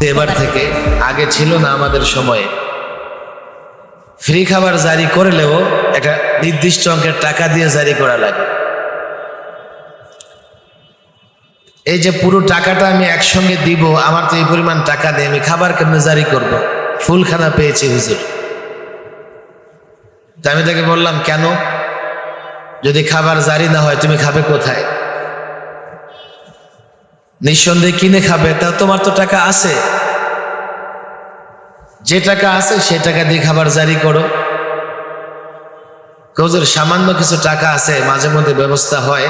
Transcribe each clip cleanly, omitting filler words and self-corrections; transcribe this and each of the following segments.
এবার থেকে, আগে ছিল না আমাদের সময়ে, ফ্রি খাবার জারি করলেও একটা নির্দিষ্ট অঙ্কের টাকা দিয়ে জারি করা লাগে। এই যে পুরো টাকাটা আমি একসঙ্গে দিব, আমার তো এই পরিমাণ টাকা নেই, আমি খাবার কেমনে জারি করব? ফুলখানা পেয়েছি হুজুর। তা আমি তাকে বললাম, কেন? যদি খাবার জারি না হয় তুমি খাবে কোথায়? নিঃসন্দেহে কিনে খাবে, তা তোমার তো টাকা আছে, যে টাকা আছে সে টাকা দিয়ে খাবার জারি করো। হুজুর সামান্য কিছু টাকা আছে, মাঝে মধ্যে ব্যবস্থা হয়,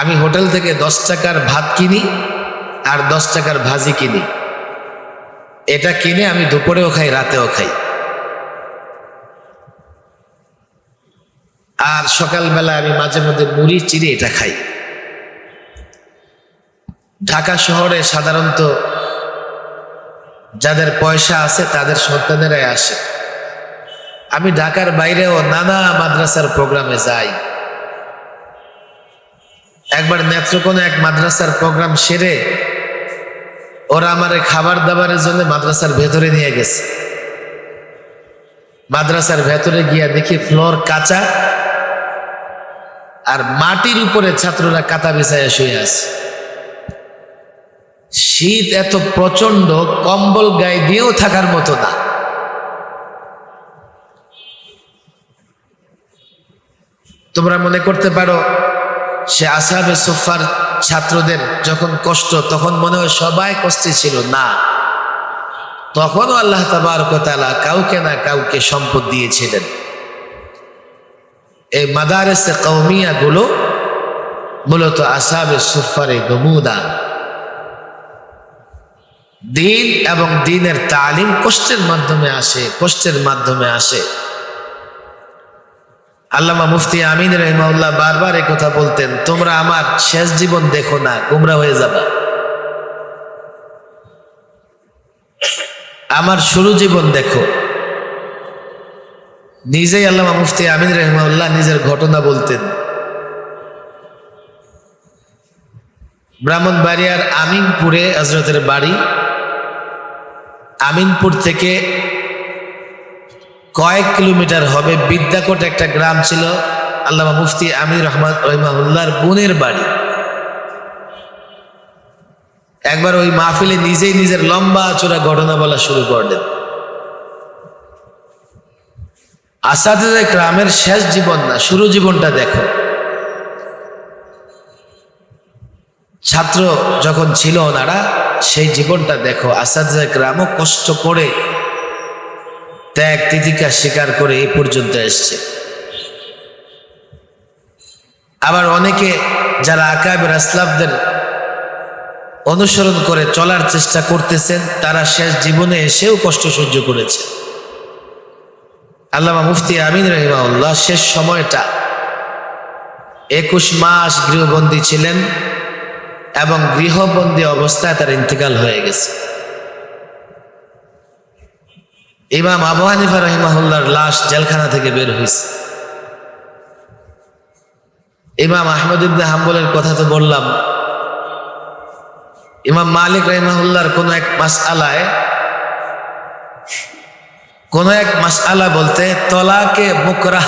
আমি হোটেল থেকে 10 টাকার ভাত কিনি আর 10 টাকার ভাজি কিনি, এটা কিনে আমি দুপুরেও খাই, রাতেও খাই, আর সকালবেলা আমি মাঝে মধ্যে মুড়ি চিড়ে এটা খাই। ঢাকা শহরে সাধারণত যাদের পয়সা আছে তাদের সন্তানেরাই আসে। আমি ঢাকার বাইরেও নানা মাদ্রাসার প্রোগ্রামে যাই। একবার নেত্রকোণে এক মাদ্রাসার প্রোগ্রাম সেরে ওরা আমারে খাবার দাবারের জন্য মাদ্রাসার ভেতরে নিয়ে গেছে। মাদ্রাসার ভেতরে গিয়া দেখি ফ্লোর কাঁচা, আর মাটির উপরে ছাত্ররা কাতা বিছাইয়া শুয়ে আছে। শীত এত প্রচন্ড, কম্বল গায়ে দিয়েও থাকার মতো না। তোমরা মনে করতে পারো সে আসহাবে সুফফার ছাত্রদের যখন কষ্ট, তখন মনে হয় সবাই কষ্টে ছিল। না, তখনও আল্লাহ তাবারক ওয়া তাআলা কাউকে না কাউকে সম্পদ দিয়েছিলেন। এই মাদারেসে কওমিয়া গুলো মূলত আসহাবে সুফফার নমুনা। দিন এবং দিনের তালিম কষ্টের মাধ্যমে আসে, কষ্টের মাধ্যমে আসে। আল্লামা মুফতি আমিন রাহিমাহুল্লাহ বারবার এই কথা বলতেন, তোমরা আমার শেষ জীবন দেখো না, গোমরা হয়ে যাবা। আমার শুরু জীবন দেখো। নিজেই আল্লামা মুফতি আমিন রাহিমাহুল্লাহ নিজের ঘটনা বলতেন। ব্রাহ্মণবাড়িয়ার আমিনপুরে হযরতের বাড়ি। আমিনপুর থেকে কয়েক কিলোমিটার হবে বিদ্যাকোট একটা গ্রাম ছিল, আল্লামা মুফতি আমিন রাহিমাহুল্লাহর বোনের বাড়ি। একবার ওই মাহফিলে নিজেই নিজের লম্বা চূড়া ঘটনা বলা শুরু করলেন। আসাদে গ্রামের শেষ জীবন না, শুরু জীবনটা দেখো। ছাত্র যখন ছিল ওনারা, সেই জীবনটা দেখো। আসাদে গ্রামও কষ্ট করে, ত্যাগ তিতিকা স্বীকার করে এই পর্যন্ত এসছে। আবার অনেকে যারা আকাবের আসলাফদের অনুসরণ করে চলার চেষ্টা করতেছেন, তারা শেষ জীবনে এসেও কষ্ট সহ্য করেছে। আল্লামা মুফতি আমিন রাহিমাহুল্লাহ শেষ সময়টা 21 মাস গৃহবন্দী ছিলেন এবং গৃহবন্দী অবস্থায় তার ইন্তেকাল হয়ে গেছে। ইমাম আবু হানিফা রাহিমাহুল্লাহর লাশ জেলখানা থেকে বের হয়েছে। ইমাম আহমদ ইবনে হাম্বলের কথা তো বললাম। ইমাম মালিক রাহিমাহুল্লাহর কোন এক মাসআলা বলতে তলাকে মুকরাহ,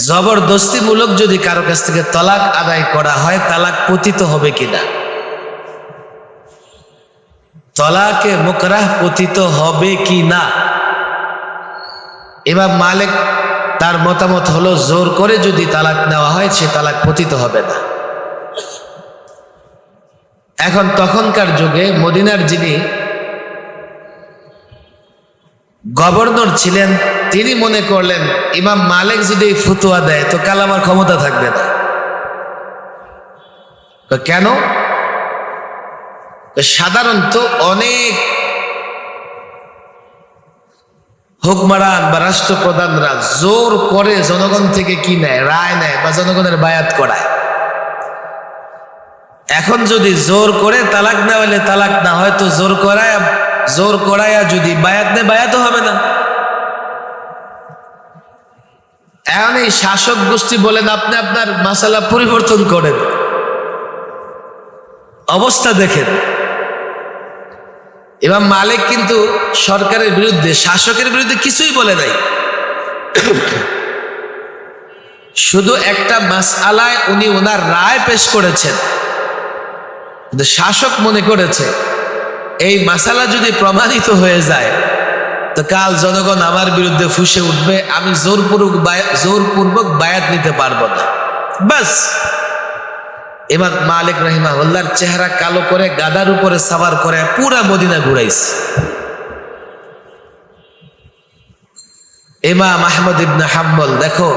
জবরদস্তিমূলক যদি কারো কাছ থেকে তলাক আদায় করা হয়, তালাক পতিত হবে কিনা, তলাকে মুকরাহ পতিত হবে কি না। ইমাম মালিক তার মতামত হলো, জোর করে যদি তালাক নেওয়া হয় সে তালাক পতিত হবে না। এখন তখনকার যুগে মদিনার যিনি গভর্নর ছিলেন, তিনি মনে করলেন ইমাম মালিক যদি ফতোয়া দেয় তো কাল আমার ক্ষমতা থাকবে না। কেন? সাধারণত অনেক হুকমারান বা রাষ্ট্রপ্রধানরা জোর করে জনগণ থেকে কি নেয়, রায় নেয় বা জনগণের বায়াত করায়। এখন যদি জোর করে তালাক না হলে তালাক না হয়, তো জোর করায়া যদি বায়াত নেয়, বায়াতও হবে না। এখন এই শাসক গোষ্ঠী বলেন আপনি আপনার মাসালা পরিবর্তন করেন। অবস্থা দেখেন। ইমাম মালিক কিন্তু সরকারের বিরুদ্ধে, শাসকের বিরুদ্ধে কিছুই বলে নাই, শুধু একটা মাসআলায় উনি ওনার রায় পেশ করেছেন। কিন্তু শাসক মনে করেছে এই মাসালা যদি প্রমাণিত হয়ে যায় তো কাল জনগণ আমার বিরুদ্ধে ফুঁসে উঠবে, আমি জোরপূর্বক বায়াত নিতে পারবো না। বাস ইমাম মালিক রাহিমাহুল্লাহর চেহারা কালো করে গাদার উপরে সাওয়ার করে পুরা মদিনা ঘুরাইছে। ইমাম আহমদ ইবনে হাম্বল, দেখো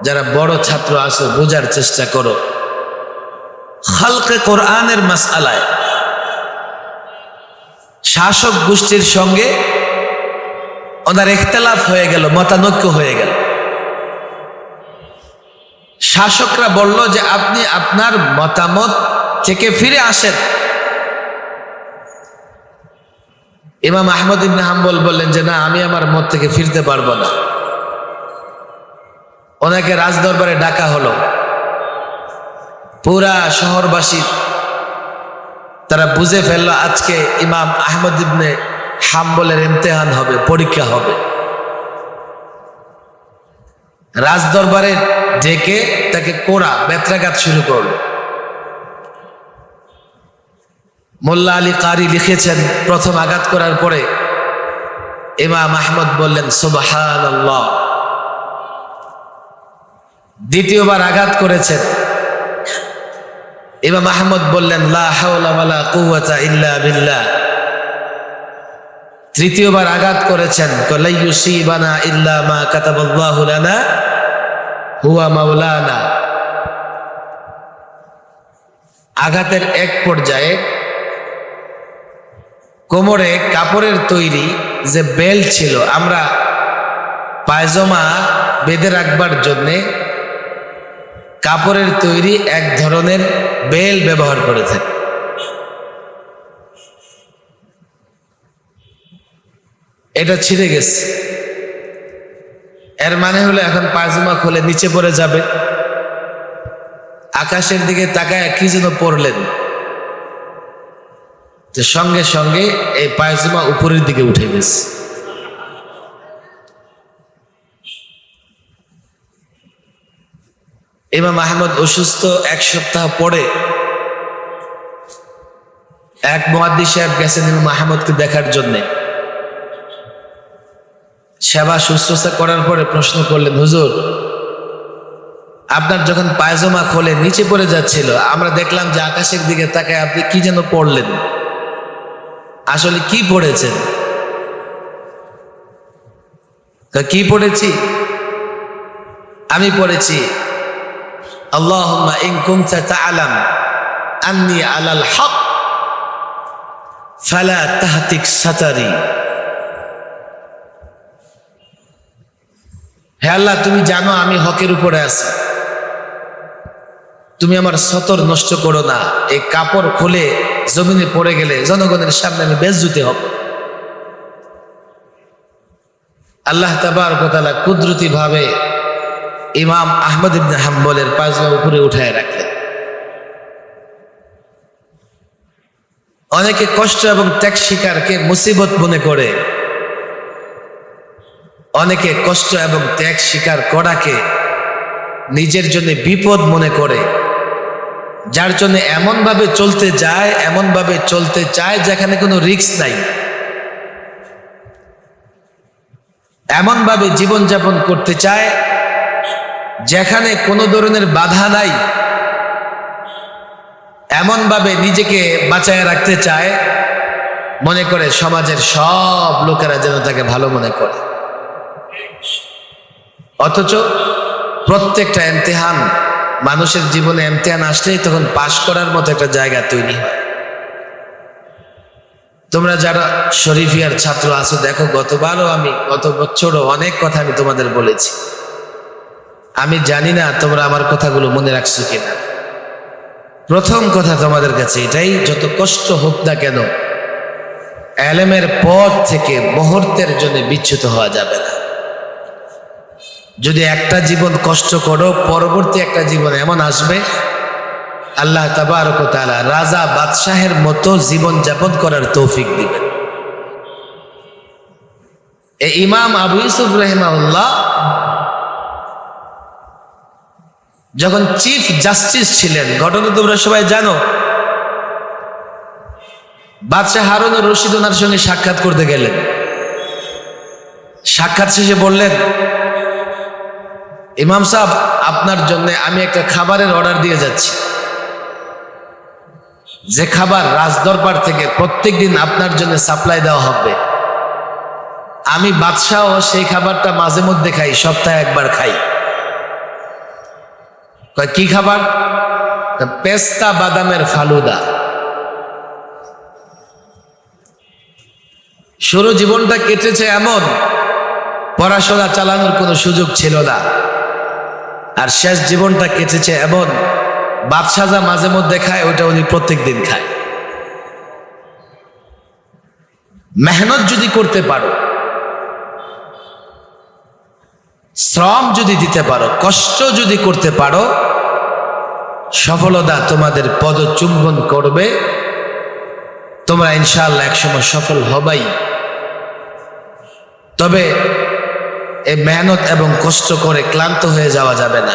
যারা বড় ছাত্র আছো বোঝার চেষ্টা করো, খালকে কোরআনের মাসআলায় শাসক গোষ্ঠীর সঙ্গে ওনার ইখতিলাফ হয়ে গেল, মতানৈক্য হয়ে গেল। শাসকরা বলল যে আপনি আপনার মতামত থেকে ফিরে আসেন। ইমাম আহমদ ইবনে হাম্বল বললেন যে না, আমি আমার মত থেকে ফিরতে পারবো না। ওনাকে রাজদরবারে ডাকা হলো। পুরা শহরবাসী তারা বুঝে ফেললো আজকে ইমাম আহমদ ইবনে হাম্বলের ইমতিহান হবে, পরীক্ষা হবে। রাজদরবারে ডেকে তাকে কোড়া বেত্রাঘাত শুরু করল। মোল্লা আলী কারি লিখেছেন, প্রথম আঘাত করার পরে ইমাম আহমদ বললেন সুবহানাল্লাহ। দ্বিতীয়বার আঘাত করেছেন, ইমাম আহমদ বললেন লা হাওলা ওয়ালা কুওয়াতা ইল্লা বিল্লাহ। তৃতীয়বার আঘাত করেছেন, লা ইউসিবানা ইল্লা মা কাতাবাল্লাহু লানা হুয়া মাওলানা। আঘাতের এক পর্যায়ে কোমরে কাপড়ের তৈরি যে বেল্ট ছিল, আমরা পায়জামা বেঁধে রাখবার জন্যে কাপড়ের তৈরি এক ধরনের বেল্ট ব্যবহার করে থাকি। এটা ছিঁড়ে গেছে। এর মানে হলো এখন পায়জামা খুলে নিচে পড়ে যাবে। আকাশের দিকে তাকায় কি যেন পড়লেন, যে সঙ্গে সঙ্গে এই পায়জামা উপরের দিকে উঠে গেছে। ইমাম আহমদ অসুস্থ। এক সপ্তাহ পরে এক মুহাদ্দিস সাহেব গেছেন ইমাম আহমদকে দেখার জন্যে। সেবা শুশ্রূষা করার পরে প্রশ্ন করলেন, হুজুর আপনার যখন পায়জামা খোলে নিচে পড়ে যাচ্ছিল, আমরা দেখলাম যে আকাশের দিকে তাকায় আপনি কি যেন পড়লেন, আসলে কি পড়েছেন? কি পড়েছি? আমি পড়েছি আল্লাহুম্মা ইন কুনতা তা'লাম আন্নী আলাল হক ফালা তাহতিক সাতারি। হে আল্লাহ, তুমি জানো আমি হকের উপরে আছি, তুমি আমার সতর নষ্ট করো না। এই কাপড় খুলে জমিনে পড়ে গেলে জনগণের সামনে আমি বেজ্জতি হব। আল্লাহ তাবারক ওয়া তাআলা কুদরতি ভাবে ইমাম আহমদ ইবনে হাম্বলের পায়জামা উপরে উঠায় রাখলেন। অনেকে কষ্ট এবং ত্যাগ শিকারকে মুসিবত মনে করে, অনেকে কষ্ট এবং ত্যাগ স্বীকার করাকে নিজের জন্য বিপদ মনে করে, যার জন্য এমন ভাবে চলতে চায় যেখানে কোনো রিস্ক নাই, এমন ভাবে জীবনযাপন করতে চায় যেখানে কোনো ধরনের বাধা নাই, এমন ভাবে নিজেকে বাঁচায় রাখতে চায়, মনে করে সমাজের সব লোকেরা যেন তাকে ভালো মনে করে। অথচ প্রত্যেকটা ইমতিহান, মানুষের জীবনে ইমতিহান আসলেই তখন পাশ করার মতো একটা জায়গা তৈরি হয়। তোমরা যারা শরীফিয়ার ছাত্র আছো, দেখো গত বছরও অনেক কথা আমি তোমাদের বলেছি। আমি জানি না তোমরা আমার কথাগুলো মনে রাখছো কিনা। প্রথম কথা তোমাদের কাছে এটাই, যত কষ্ট হোক না কেন ইলমের পথ থেকে মুহূর্তের জন্য বিচ্যুত হওয়া যাবে না। যদি একটা জীবন কষ্ট করো, পরবর্তী একটা জীবন এমন আসবে আল্লাহ তাবারক ওয়া তাআলা রাজা বাদশাহের মতো জীবন যাপন করার তৌফিক দিবেন। এই ইমাম আবু ইউসুফ রাহিমাহুল্লাহ যখন চিফ জাস্টিস ছিলেন, ঘটনা তোমরা সবাই জানো। বাদশাহ হারুনুর রশিদ ওনার সঙ্গে সাক্ষাৎ করতে গেলেন। সাক্ষাৎ শেষে বললেন, ইমাম সাহেব, আপনার জন্য আমি একটা খাবারের অর্ডার দিয়ে যাচ্ছি, যে খাবার রাজদরবার থেকে প্রত্যেকদিন আপনার জন্য সাপ্লাই দেওয়া হবে। আমি বাদশাহ, সেই খাবারটা মাঝে মধ্যে খাই, সপ্তাহে একবার খাই। কি খাবার? পেস্তা বাদামের ফালুদা। শুরু জীবনটা কেটেছে এমন, পড়াশোনা চালানোর কোনো সুযোগ ছিল না। আর শেষ জীবনটা কেটেছে এমন, বাদশাহ যা মাঝে মধ্যে খায় ওটা উনি প্রত্যেক দিন খায়। মেহনত যদি করতে পারো, শ্রম যদি দিতে পারো, কষ্ট যদি করতে পারো, সফলতা তোমাদের পদচুম্বন করবে। তোমরা ইনশাআল্লাহ একসময় সফল হবাই। তবে এই মেহনত এবং কষ্ট করে ক্লান্ত হয়ে যাওয়া যাবে না।